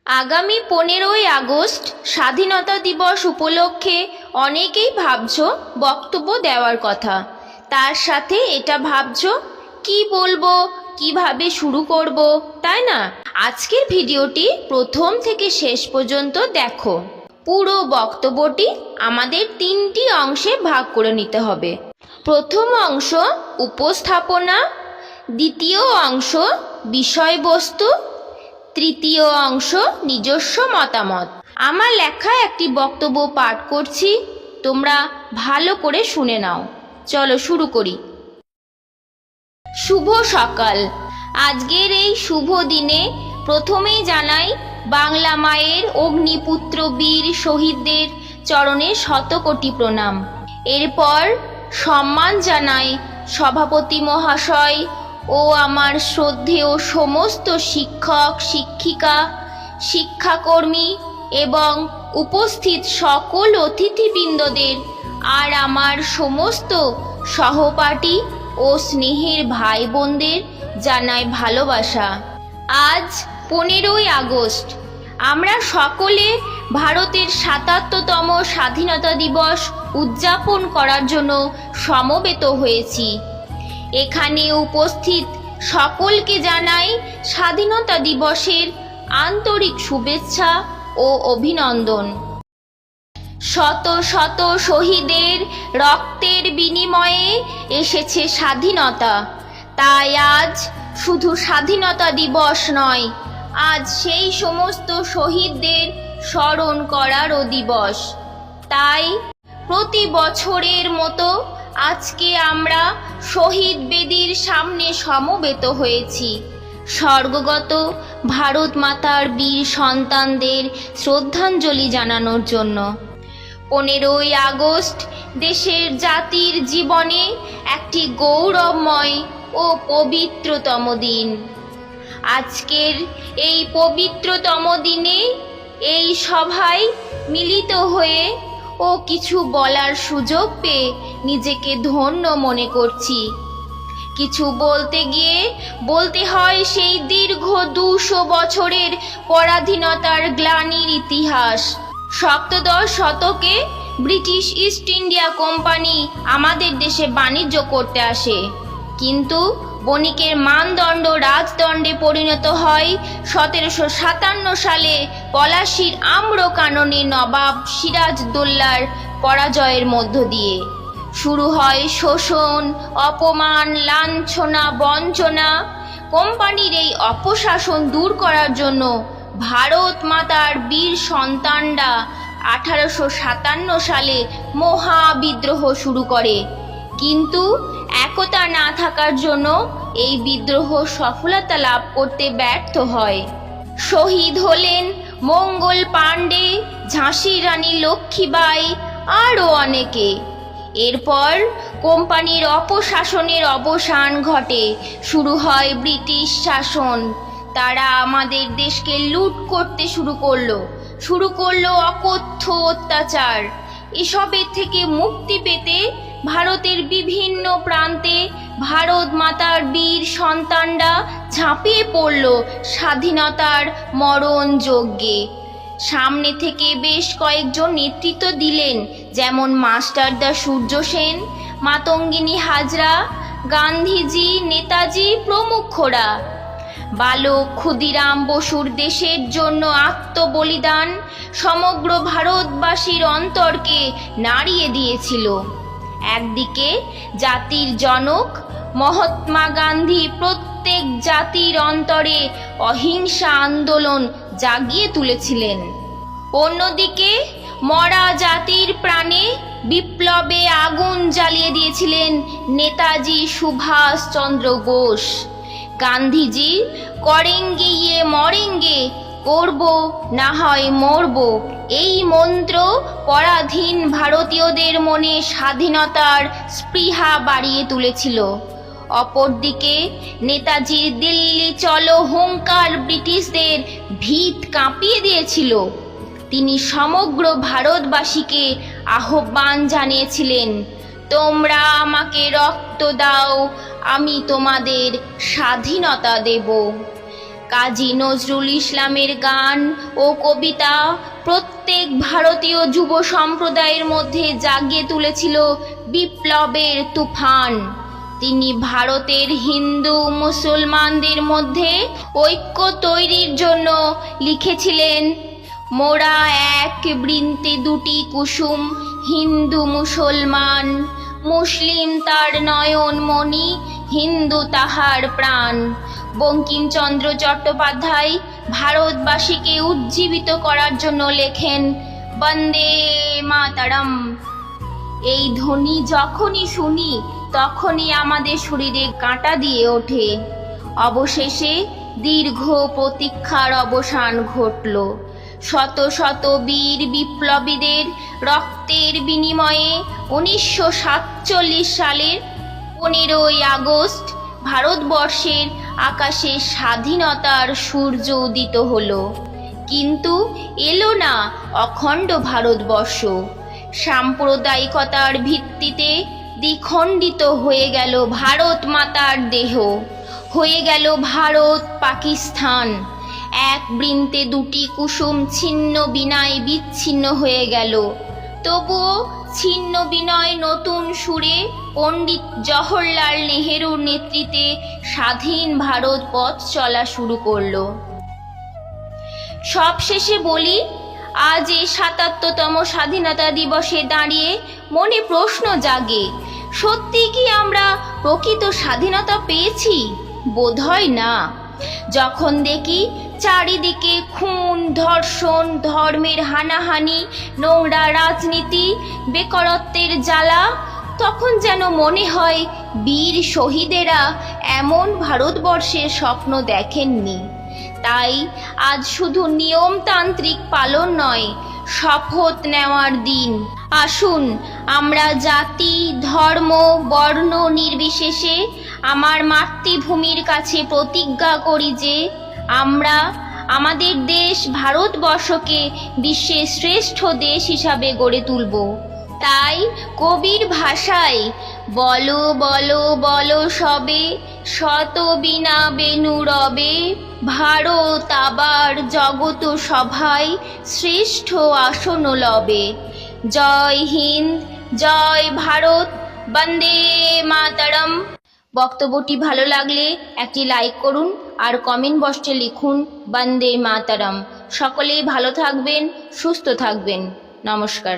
আগামী 15ই আগস্ট স্বাধীনতা দিবস উপলক্ষে অনেকেই ভাবছো বক্তব্য দেওয়ার কথা। তার সাথে এটা ভাবছো কি বলবো, কিভাবে শুরু করব, তাই না? আজকের ভিডিওটি প্রথম থেকে শেষ পর্যন্ত দেখো। পুরো বক্তব্যটি আমাদের 3টি অংশে ভাগ করে নিতে হবে। প্রথম অংশ উপস্থাপনা, দ্বিতীয় অংশ বিষয়বস্তু, তৃতীয় অংশ নিজস্ব মতামত। আমার লেখা একটি বক্তব্য পাঠ করছি, তোমরা ভালো করে শুনে নাও। চলো শুরু করি। শুভ সকাল। আজকের এই শুভ দিনে প্রথমেই জানাই বাংলা মায়ের অগ্নিপুত্র বীর শহীদদের চরণে শতকোটি প্রণাম। এরপর সম্মান জানাই সভাপতি মহাশয় ও আমার শ্রদ্ধেয় সমস্ত শিক্ষক শিক্ষিকা, শিক্ষাকর্মী এবং উপস্থিত সকল অতিথিবৃন্দদের, আর আমার সমস্ত সহপাঠী ও স্নেহের ভাই বোনদের জানাই ভালোবাসা। আজ 15ই আগস্ট আমরা সকলে ভারতের ৭৭তম স্বাধীনতা দিবস উদযাপন করার জন্য সমবেত হয়েছি। এখানে উপস্থিত সকলকে জানাই স্বাধীনতা দিবসের আন্তরিক শুভেচ্ছা ও অভিনন্দন। শত শত শহীদের রক্তের বিনিময়ে এসেছে স্বাধীনতা। তাই আজ শুধু স্বাধীনতা দিবস নয়, আজ সেই সমস্ত শহীদদের স্মরণ করারও দিবস। তাই প্রতি বছরের মতো আজকে আমরা শহীদ বেদির সামনে সমবেত হয়েছি স্বর্গগত ভারত মাতার বীর সন্তানদের শ্রদ্ধাঞ্জলি জানানোর জন্য। 15ই আগস্ট দেশের জাতির জীবনে একটি গৌরবময় ও পবিত্রতম দিন। আজকের এই পবিত্রতম দিনে এই সভায় মিলিত হয়ে ও কিছু বলার সুযোগ পেয়ে নিজেকে ধন্য মনে করছি। কিছু বলতে গিয়ে বলতে হয় সেই দীর্ঘ 200 বছরের পরাধীনতার গ্লানির ইতিহাস। সপ্তদশ শতকে ব্রিটিশ ইস্ট ইন্ডিয়া কোম্পানি আমাদের দেশে বাণিজ্য করতে আসে, কিন্তু বণিকের মানদণ্ড রাজদণ্ডে পরিণত হয় 1757 সালে পলাশীর আম্রকাননে নবাব সিরাজদৌল্লার পরাজয়ের মধ্য দিয়ে। শুরু হয় শোষণ, অপমান, লাঞ্ছনা, বঞ্চনা। কোম্পানির এই অপশাসন দূর করার জন্য ভারত মাতার বীর সন্তানরা 1857 সালে মহাবিদ্রোহ শুরু করে, কিন্তু একতা না থাকার জন্য এই বিদ্রোহ সফলতা লাভ করতে ব্যর্থ হয়। শহীদ হলেন মঙ্গল পাণ্ডে, ঝাঁসির রানী লক্ষ্মীবাই, আরও অনেকে। এরপর কোম্পানির অপশাসনের অবসান ঘটে, শুরু হয় ব্রিটিশ শাসন। তারা আমাদের দেশকে লুট করতে শুরু করলো অকথ্য অত্যাচার। এসবের থেকে মুক্তি পেতে ভারতের বিভিন্ন প্রান্তে ভারত মাতার বীর সন্তানরা ঝাঁপিয়ে পড়ল স্বাধীনতার মরণ যজ্ঞে। সামনে থেকে বেশ কয়েকজন নেতৃত্ব দিলেন, যেমন মাস্টারদা সূর্য সেন, মাতঙ্গিনী হাজরা, গান্ধীজি, নেতাজি প্রমুখরা। বালক ক্ষুদিরাম বসুর দেশের জন্য আত্মবলিদান সমগ্র ভারতবাসীর অন্তরকে নাড়িয়ে দিয়েছিল। একদিকে জাতির জনক মহাত্মা গান্ধী প্রত্যেক জাতির অন্তরে অহিংসা আন্দোলন জাগিয়ে তুলেছিলেন, অন্যদিকে মরা জাতির প্রাণে বিপ্লবে আগুন জ্বালিয়ে দিয়েছিলেন নেতাজি সুভাষ চন্দ্র বোস। গান্ধীজি করেঙ্গে ইয়ে মরেঙ্গে, করব না হয় মরব, এই মন্ত্র পরাধীন ভারতীয়দের মনে স্বাধীনতার স্পৃহা বাড়িয়ে তুলেছিল। অপরদিকে নেতাজির দিল্লি চলো হুঙ্কার ব্রিটিশদের ভিত কাঁপিয়ে দিয়েছিল। তিনি সমগ্র ভারতবাসীকে আহ্বান জানিয়েছিলেন, তোমরা আমাকে রক্ত দাও, আমি তোমাদের স্বাধীনতা দেব। কাজী নজরুল ইসলামের গান ও কবিতা প্রত্যেক ভারতীয় যুব সম্প্রদায়ের মধ্যে জাগিয়ে তুলেছিল বিপ্লবের তুফান। তিনি ভারতের হিন্দু মুসলমানদের মধ্যে ঐক্য তৈরির জন্য লিখেছিলেন, মোরা এক বৃন্তে দুটি কুসুম, হিন্দু মুসলমান, মুসলিম তার নয়ন মণি, হিন্দু তাহার প্রাণ। বঙ্কিমচন্দ্র চট্টোপাধ্যায় ভারতবাসীকে উজ্জীবিত করার জন্য লেখেন, বন্দে মাতরম। এই ধ্বনি যখনই শুনি তখনই আমাদের শরীরে কাঁটা দিয়ে ওঠে। অবশেষে দীর্ঘ প্রতীক্ষার অবসান ঘটল। শত শত বীর বিপ্লবীদের রক্তের বিনিময়ে 1947 সালের 15ই আগস্ট ভারতবর্ষের আকাশে স্বাধীনতার সূর্য উদিত হলো। কিন্তু এলো না অখণ্ড ভারতবর্ষ। সাম্প্রদায়িকতার ভিত্তিতে দ্বিখণ্ডিত হয়ে গেল ভারত মাতার দেহ, হয়ে গেল ভারত পাকিস্তান। এক বৃন্তে দুটি কুসুম ছিন্ন বিনায় বিচ্ছিন্ন হয়ে গেল। তবুও ছিন্ন বিনয় নতুন সুরে পণ্ডিত জওহরলাল নেহেরুর নেতৃত্বে স্বাধীন ভারত পথ চলা শুরু করলো। সবশেষে বলি, আজ এই ৭৭তম স্বাধীনতা দিবসে দাঁড়িয়ে মনে প্রশ্ন জাগে, সত্যি কি আমরা প্রকৃত স্বাধীনতা পেয়েছি? বোধহয় না। যখন দেখি চারিদিকে খুন, ধর্ষণ, ধর্মের হানাহানি, নোংরা রাজনীতি, বেকারত্বের জ্বালা, তখন যেন মনে হয় বীর শহীদেরা এমন ভারতবর্ষের স্বপ্ন দেখেননি। তাই আজ শুধু নিয়মতান্ত্রিক পালন নয়, শপথ নেওয়ার দিন। আসুন আমরা জাতি, ধর্ম, বর্ণ নির্বিশেষে আমার মাতৃভূমির কাছে প্রতিজ্ঞা করি যে আমরা আমাদের দেশ ভারতবর্ষকে বিশ্বের শ্রেষ্ঠ দেশ হিসাবে গড়ে তুলব। তাই কবির ভাষায়, বলো বলো বলো সবে, শত বিনা বেনু রবে, ভারত আবার জগত সভায় শ্রেষ্ঠ আসন লবে। জয় হিন্দ, জয় ভারত, বন্দে মাতরম। বক্তব্যটি ভালো লাগলে একটি লাইক করুন আর কমেন্ট বক্সে লিখুন বন্দে মাতরম। সকলেই ভালো থাকবেন, সুস্থ থাকবেন। নমস্কার।